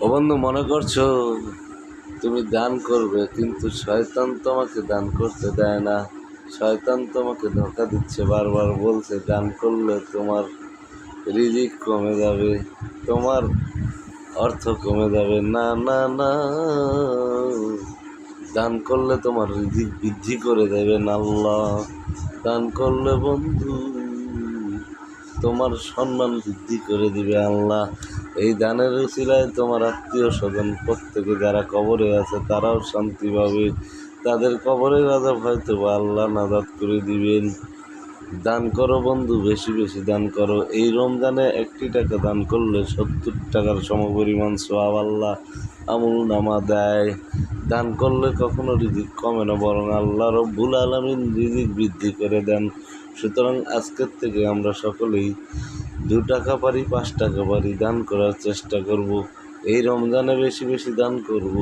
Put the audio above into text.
ও বন্ধু, মনে করছো তুমি দান করবে, কিন্তু শয়তান তোমাকে দান করতে দেয় না। শয়তান তোমাকে ধোঁকা দিচ্ছে, বারবার বলছে দান করলে তোমার রিজিক কমে যাবে, তোমার অর্থ কমে যাবে। না না না, দান করলে তোমার রিজিক বৃদ্ধি করে দেবেন আল্লাহ। দান করলে বন্ধু তোমার সম্মান বৃদ্ধি করে দিবে আল্লাহ। এই দানের উসিলায় তোমার আত্মীয় স্বজন প্রত্যেকে যারা কবরে আছে তারাও শান্তি পাবে, তাদের কবরের আযাব হয়তো বা আল্লাহ নাজাত করে দিবেন। দান করো বন্ধু, বেশি বেশি দান করো। এই রমজানে 1টি টাকা দান করলে 70 টাকার সমপরিমাণ সওয়াব আল্লাহ আমল নামা দেয়। দান করলে কখনো রিজিক কমে না, বরং আল্লাহ রব্বুল আলামিন রিজিক বৃদ্ধি করে দেন। সুতরাং আজকের থেকে আমরা সকলেই 2 টাকা পারি, 5 টাকা পারি দান করার চেষ্টা করব। এই রমজানে বেশি বেশি দান করব।